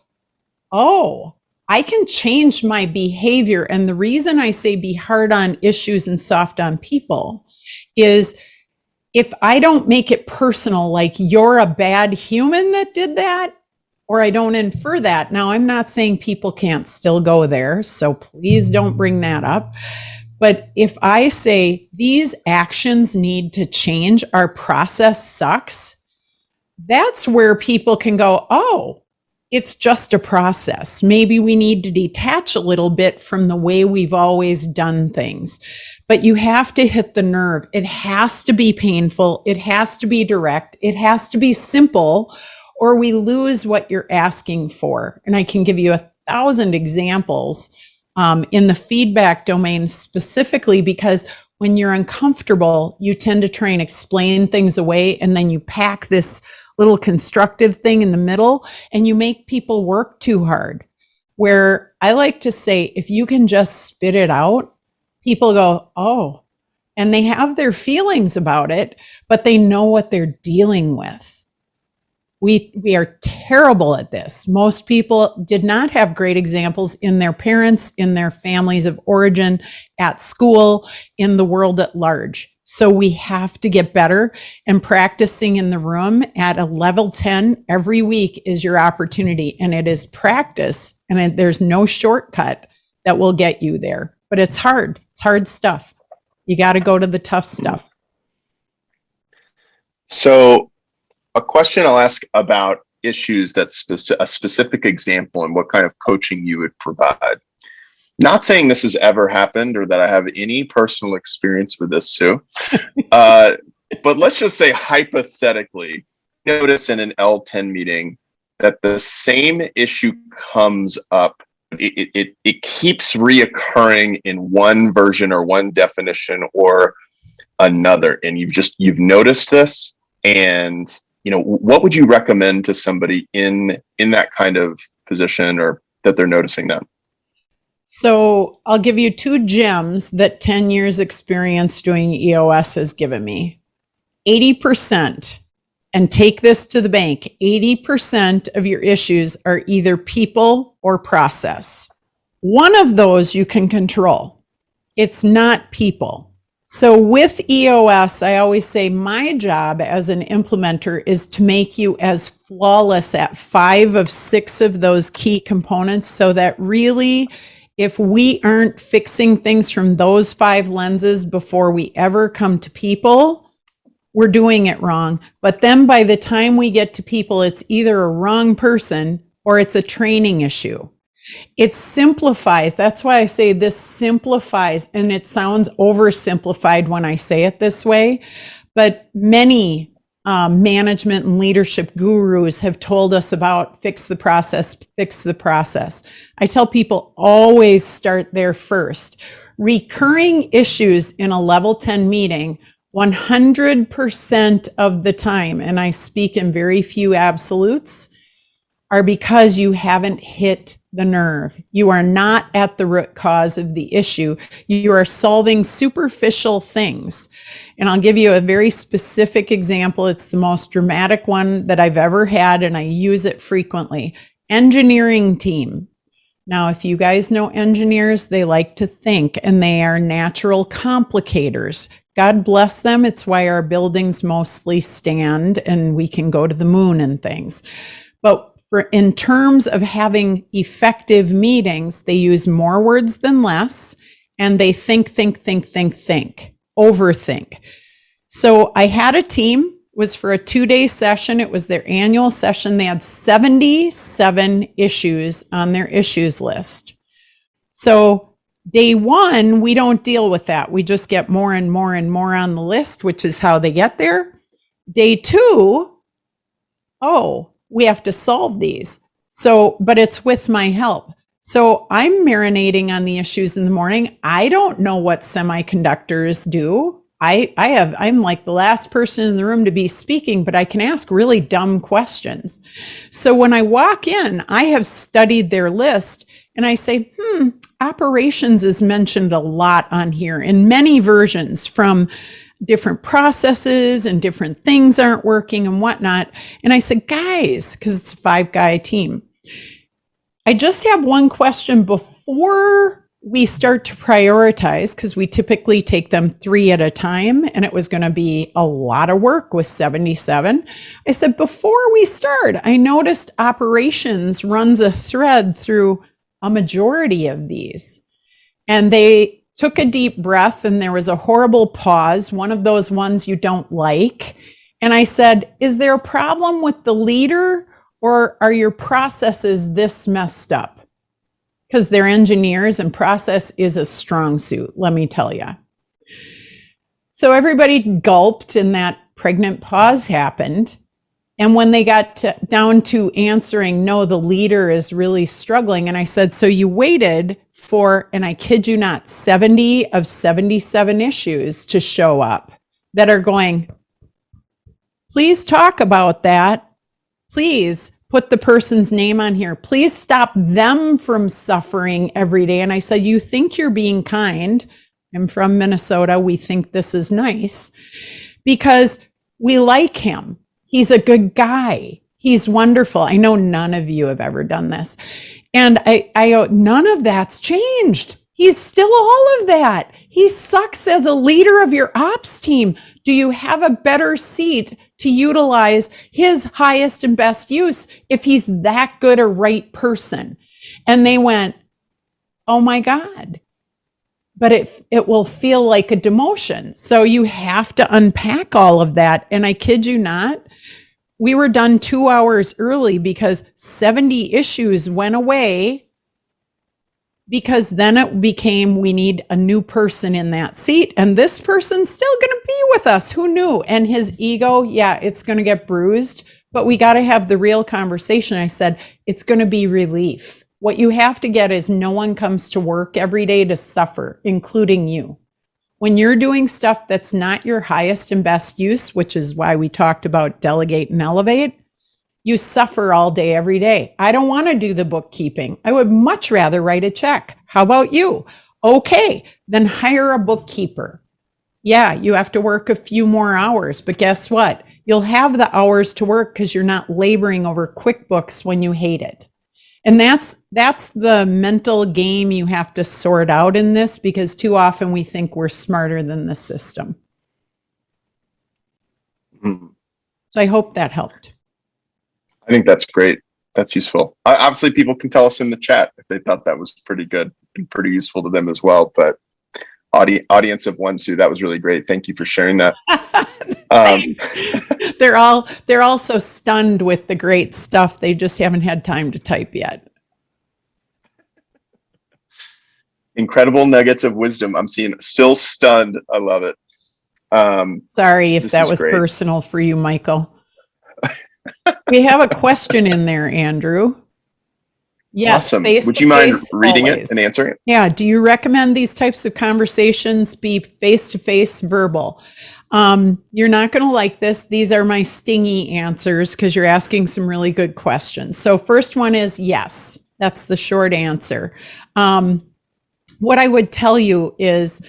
oh, I can change my behavior. And the reason I say be hard on issues and soft on people is if I don't make it personal, like you're a bad human that did that, or I don't infer that. Now, I'm not saying people can't still go there, so please don't bring that up. But if I say these actions need to change, our process sucks, that's where people can go, oh, it's just a process. Maybe we need to detach a little bit from the way we've always done things. But you have to hit the nerve. It has to be painful. It has to be direct. It has to be simple, or we lose what you're asking for. And I can give you 1,000 examples in the feedback domain specifically, because when you're uncomfortable, you tend to try and explain things away, and then you pack this little constructive thing in the middle, and you make people work too hard. Where I like to say, if you can just spit it out, people go, oh, and they have their feelings about it, but they know what they're dealing with. We are terrible at this. Most people did not have great examples in their parents, in their families of origin, at school, in the world at large. So we have to get better, and practicing in the room at a level 10 every week is your opportunity. And it is practice, and there's no shortcut that will get you there. But it's hard. It's hard stuff. You got to go to the tough stuff. So a question I'll ask about issues that's a specific example and what kind of coaching you would provide. Not saying this has ever happened or that I have any personal experience with this, Sue. But let's just say hypothetically, notice in an L10 meeting that the same issue comes up. It keeps reoccurring in one version or one definition or another. And you've noticed this, and what would you recommend to somebody in that kind of position, or that they're noticing that? So I'll give you 2 gems that 10 years experience doing EOS has given me. 80%, and take this to the bank, 80% of your issues are either people or process. One of those you can control. It's not people. So with EOS, I always say my job as an implementer is to make you as flawless at 5 of 6 of those key components, so that really, if we aren't fixing things from those 5 lenses before we ever come to people, we're doing it wrong. But then by the time we get to people, it's either a wrong person or it's a training issue. It simplifies. That's why I say this simplifies, and it sounds oversimplified when I say it this way, but many management and leadership gurus have told us about fix the process, fix the process. I tell people always start there first. Recurring issues in a level 10 meeting 100% of the time, and I speak in very few absolutes, are because you haven't hit the nerve. You are not at the root cause of the issue. You are solving superficial things. And I'll give you a very specific example. It's the most dramatic one that I've ever had, and I use it frequently. Engineering team. Now, if you guys know engineers, they like to think, and they are natural complicators. God bless them. It's why our buildings mostly stand and we can go to the moon and things. But in terms of having effective meetings, they use more words than less, and they think, overthink. So I had a team, it was for a 2-day session. It was their annual session. They had 77 issues on their issues list. So day 1, we don't deal with that. We just get more and more and more on the list, which is how they get there. Day 2, we have to solve these. So, but it's with my help. So I'm marinating on the issues in the morning. I don't know what semiconductors do. I'm like the last person in the room to be speaking, but I can ask really dumb questions. So when I walk in, I have studied their list and I say, operations is mentioned a lot on here in many versions, from different processes and different things aren't working and whatnot. And I said, guys, because it's a 5-guy team, I just have one question before we start to prioritize, because we typically take them 3 at a time, and it was going to be a lot of work with 77. I said, before we start, I noticed operations runs a thread through a majority of these. And they took a deep breath, and there was a horrible pause, one of those ones you don't like. And I said, is there a problem with the leader, or are your processes this messed up? Because they're engineers and process is a strong suit, let me tell you. So everybody gulped, and that pregnant pause happened. And when they got down to answering, no, the leader is really struggling. And I said, so you waited for, and I kid you not, 70 of 77 issues to show up that are going, please talk about that. Please put the person's name on here. Please stop them from suffering every day. And I said, you think you're being kind. I'm from Minnesota. We think this is nice because we like him. He's a good guy. He's wonderful. I know none of you have ever done this. And I go, none of that's changed. He's still all of that. He sucks as a leader of your ops team. Do you have a better seat to utilize his highest and best use if he's that good a right person? And they went, oh my God. But it will feel like a demotion. So you have to unpack all of that. And I kid you not, we were done 2 hours early because 70 issues went away, because then it became, we need a new person in that seat. And this person's still going to be with us. Who knew? And his ego, yeah, it's going to get bruised, but we got to have the real conversation. I said, it's going to be relief. What you have to get is no one comes to work every day to suffer, including you. When you're doing stuff that's not your highest and best use, which is why we talked about delegate and elevate, you suffer all day, every day. I don't want to do the bookkeeping. I would much rather write a check. How about you? Okay, then hire a bookkeeper. Yeah, you have to work a few more hours, but guess what? You'll have the hours to work because you're not laboring over QuickBooks when you hate it. And that's the mental game you have to sort out in this, because too often we think we're smarter than the system. Mhm. So I hope that helped. I think that's great. That's useful. Obviously, people can tell us in the chat if they thought that was pretty good and pretty useful to them as well. But audience of one, Sue, that was really great. Thank you for sharing that. They're all so stunned with the great stuff. They just haven't had time to type yet. Incredible nuggets of wisdom. I'm seeing still stunned. I love it. Sorry if that was great. Personal for you, Michael. We have a question in there, Andrew. Yes, awesome. Would you mind reading it and answering it? Yeah. Do you recommend these types of conversations be face-to-face, verbal? You're not going to like this. These are my stingy answers because you're asking some really good questions. So first one is yes. That's the short answer. What I would tell you is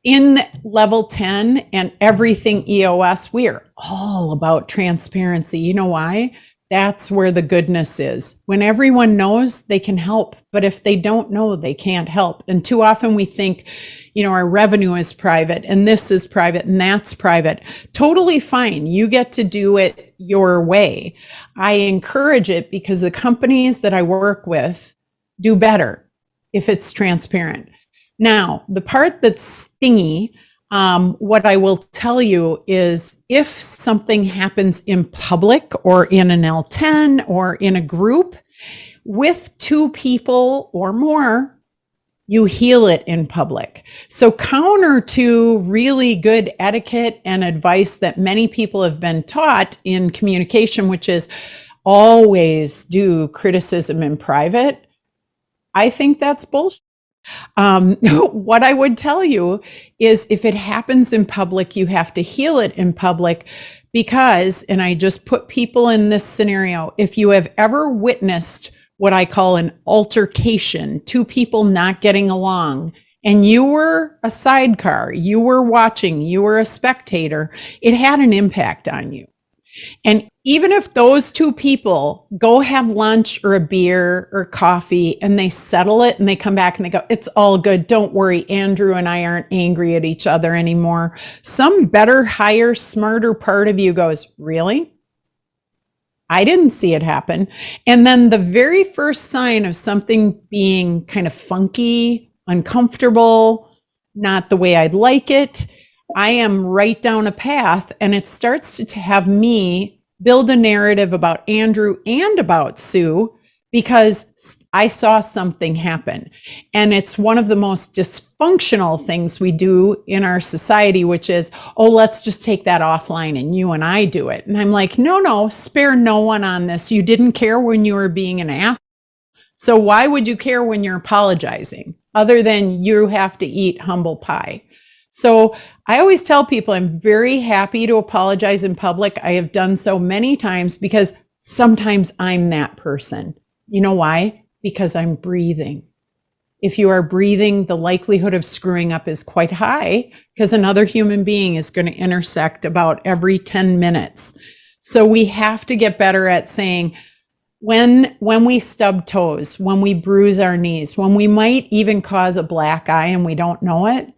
in level 10 and everything EOS, we are all about transparency. You know why? That's where the goodness is. When everyone knows, they can help. But if they don't know, they can't help. And too often we think, our revenue is private and this is private and that's private. Totally fine. You get to do it your way. I encourage it because the companies that I work with do better if it's transparent. Now, the part that's stingy, what I will tell you is if something happens in public or in an L10 or in a group with 2 people or more, you heal it in public. So counter to really good etiquette and advice that many people have been taught in communication, which is always do criticism in private, I think that's bullshit. What I would tell you is if it happens in public, you have to heal it in public because, and I just put people in this scenario, if you have ever witnessed what I call an altercation, 2 people not getting along, and you were a sidecar, you were watching, you were a spectator, it had an impact on you. And even if those 2 people go have lunch or a beer or coffee and they settle it and they come back and they go, it's all good. Don't worry. Andrew and I aren't angry at each other anymore. Some better, higher, smarter part of you goes, really? I didn't see it happen. And then the very first sign of something being kind of funky, uncomfortable, not the way I'd like it, I am right down a path and it starts to have me build a narrative about Andrew and about Sue because I saw something happen. And it's one of the most dysfunctional things we do in our society, which is, oh, let's just take that offline and you and I do it. And I'm like, no, spare no one on this. You didn't care when you were being an ass. So why would you care when you're apologizing other than you have to eat humble pie? So I always tell people I'm very happy to apologize in public. I have done so many times because sometimes I'm that person. You know why? Because I'm breathing. If you are breathing, the likelihood of screwing up is quite high because another human being is going to intersect about every 10 minutes. So we have to get better at saying, when we stub toes, when we bruise our knees, when we might even cause a black eye and we don't know it,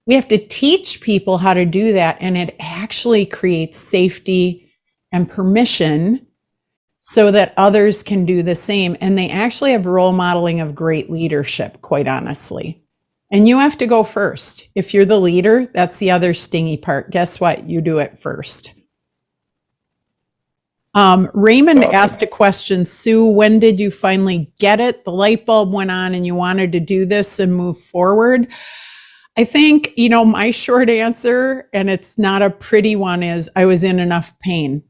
we have to teach people how to do that. And it actually creates safety and permission so that others can do the same. And they actually have role modeling of great leadership, quite honestly. And you have to go first. If you're the leader, that's the other stingy part. Guess what? You do it first. Raymond asked a question, Sue, when did you finally get it? The light bulb went on and you wanted to do this and move forward. I think, my short answer, and it's not a pretty one, is I was in enough pain.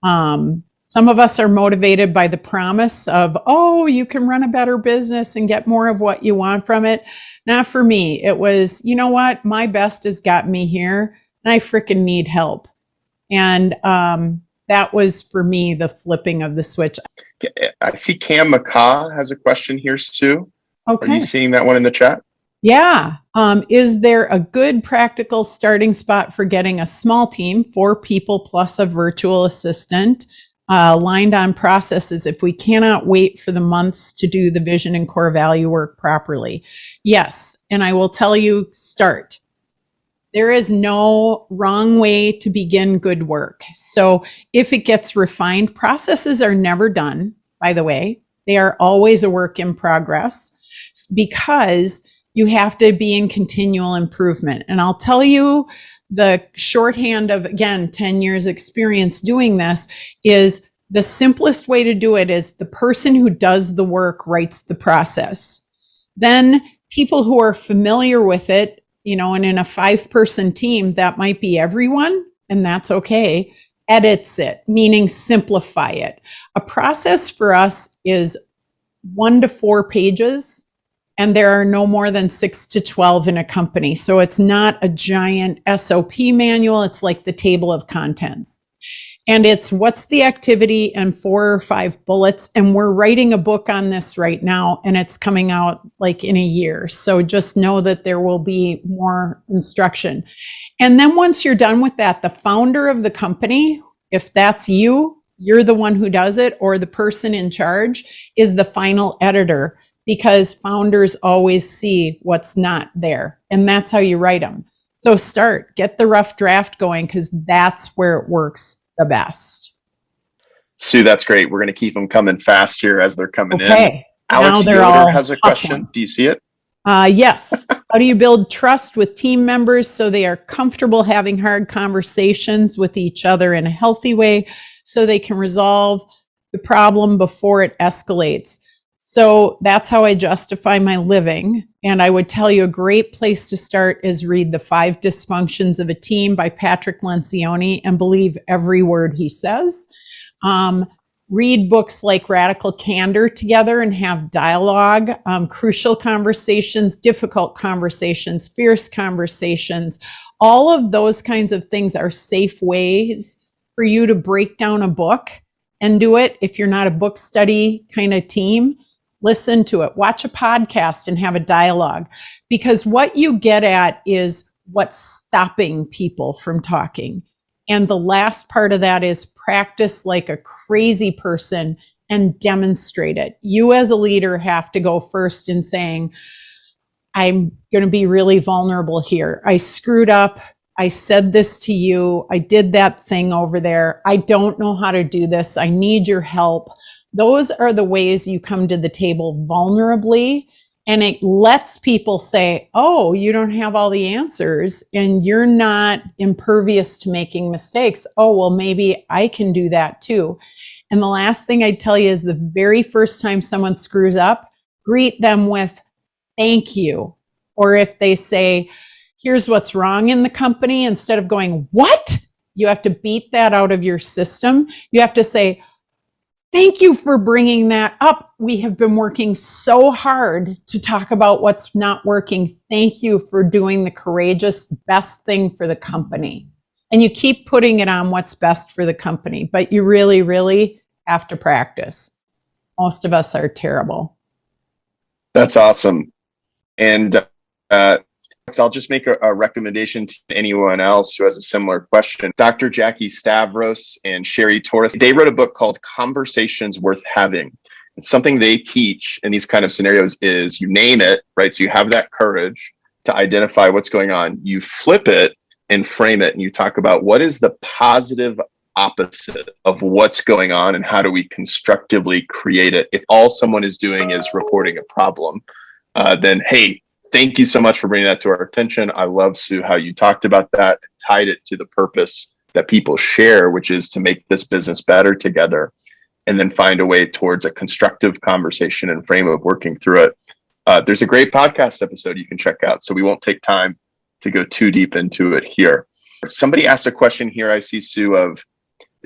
Some of us are motivated by the promise of, oh, you can run a better business and get more of what you want from it. Not for me. It was, you know what? My best has got me here and I freaking need help. And that was for me the flipping of the switch. I see Cam McCaw has a question here, Sue. Okay. Are you seeing that one in the chat? Yeah. Is there a good practical starting spot for getting a small team, 4 people plus a virtual assistant, aligned on processes if we cannot wait for the months to do the vision and core value work properly? Yes. And I will tell you, start. There is no wrong way to begin good work. So if it gets refined, processes are never done, by the way. They are always a work in progress because you have to be in continual improvement. And I'll tell you, the shorthand of, again, 10 years experience doing this is the simplest way to do it is the person who does the work writes the process. Then people who are familiar with it, and in a 5-person team, that might be everyone, and that's okay, edits it, meaning simplify it. A process for us is 1 to 4 pages, and there are no more than 6 to 12 in a company. So it's not a giant SOP manual. It's like the table of contents. And it's what's the activity and 4 or 5 bullets. And we're writing a book on this right now, and it's coming out like in a year. So just know that there will be more instruction. And then once you're done with that, the founder of the company, if that's you, you're the one who does it, or the person in charge is the final editor, because founders always see what's not there. And that's how you write them. So get the rough draft going, because that's where it works the best. Sue, that's great. We're going to keep them coming fast here as they're coming in. Alex Yoder has a question. Do you see it? Yes. How do you build trust with team members so they are comfortable having hard conversations with each other in a healthy way so they can resolve the problem before it escalates? So that's how I justify my living. And I would tell you a great place to start is read The 5 Dysfunctions of a Team by Patrick Lencioni and believe every word he says. Read books like Radical Candor together and have dialogue, crucial conversations, difficult conversations, fierce conversations. All of those kinds of things are safe ways for you to break down a book and do it. If you're not a book study kind of team, listen to it, watch a podcast and have a dialogue, because what you get at is what's stopping people from talking. And the last part of that is practice like a crazy person and demonstrate it. You as a leader have to go first in saying, I'm going to be really vulnerable here. I screwed up. I said this to you. I did that thing over there. I don't know how to do this. I need your help. Those are the ways you come to the table vulnerably, and it lets people say, oh, you don't have all the answers and you're not impervious to making mistakes. Oh, well, maybe I can do that too. And the last thing I'd tell you is the very first time someone screws up, greet them with thank you. Or if they say, here's what's wrong in the company, instead of going, what? You have to beat that out of your system. You have to say, thank you for bringing that up. We have been working so hard to talk about what's not working. Thank you for doing the courageous best thing for the company. And you keep putting it on what's best for the company, but you really, really have to practice. Most of us are terrible. That's awesome. And I'll just make a recommendation to anyone else who has a similar question. Dr. Jackie Stavros and Sherry Torres, they wrote a book called Conversations Worth Having. And something they teach in these kind of scenarios is you name it, right? So you have that courage to identify what's going on. You flip it and frame it, and you talk about what is the positive opposite of what's going on and how do we constructively create it. If all someone is doing is reporting a problem, then hey, thank you so much for bringing that to our attention. I love, Sue, how you talked about that and tied it to the purpose that people share, which is to make this business better together, and then find a way towards a constructive conversation and frame of working through it. There's a great podcast episode you can check out, so we won't take time to go too deep into it here. Somebody asked a question here, I see, Sue, of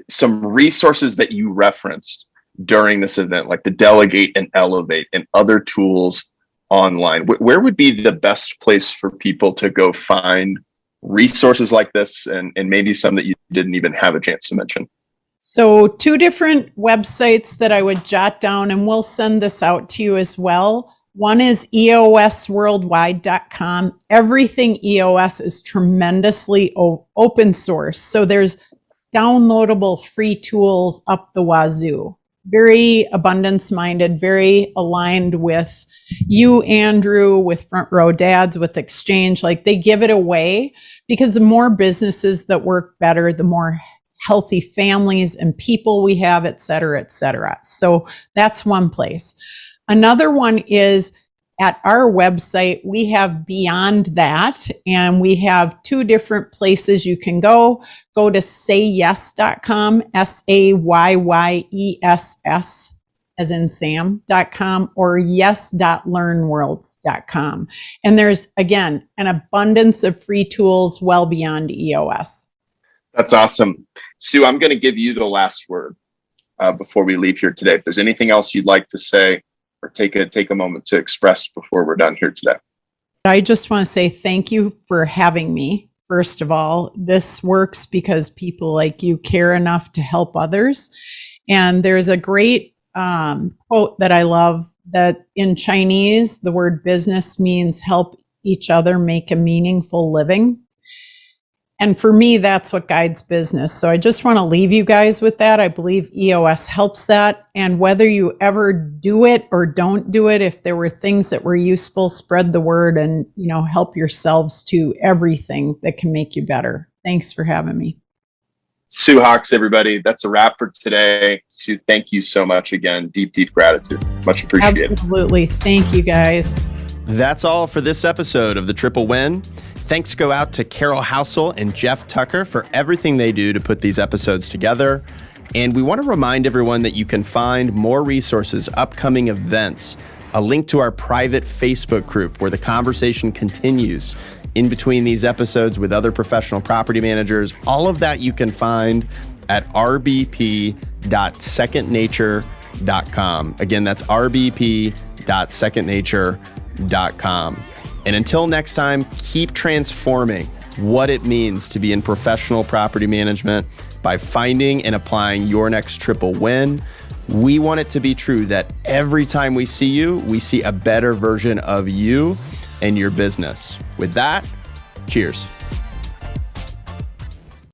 some resources that you referenced during this event, like the Delegate and Elevate and other tools online. Where would be the best place for people to go find resources like this, and maybe some that you didn't even have a chance to mention? So 2 different websites that I would jot down, and we'll send this out to you as well. One is eosworldwide.com. Everything EOS is tremendously open source. So there's downloadable free tools up the wazoo. Very abundance minded, very aligned with you, Andrew, with Front Row Dads, with Exchange. Like, they give it away because the more businesses that work better, the more healthy families and people we have, et cetera, et cetera. So that's one place. Another one is at our website, we have Beyond That, and we have 2 different places you can go. Go to sayyes.com, SAYYESS, as in Sam.com, or yes.learnworlds.com. And there's, again, an abundance of free tools well beyond EOS. That's awesome. Sue, I'm going to give you the last word before we leave here today. If there's anything else you'd like to say, or take a moment to express before we're done here today. I just want to say thank you for having me. First of all, this works because people like you care enough to help others. And there's a great quote that I love, that in Chinese, the word business means help each other make a meaningful living. And for me, that's what guides business. So I just want to leave you guys with that. I believe EOS helps that. And whether you ever do it or don't do it, if there were things that were useful, spread the word and, help yourselves to everything that can make you better. Thanks for having me. Sue Hawks, everybody. That's a wrap for today. Sue, thank you so much again. Deep, deep gratitude. Much appreciated. Absolutely. Thank you, guys. That's all for this episode of The Triple Win. Thanks go out to Carol Housel and Jeff Tucker for everything they do to put these episodes together. And we want to remind everyone that you can find more resources, upcoming events, a link to our private Facebook group where the conversation continues in between these episodes with other professional property managers. All of that you can find at rbp.secondnature.com. Again, that's rbp.secondnature.com. And until next time, keep transforming what it means to be in professional property management by finding and applying your next triple win. We want it to be true that every time we see you, we see a better version of you and your business. With that, cheers.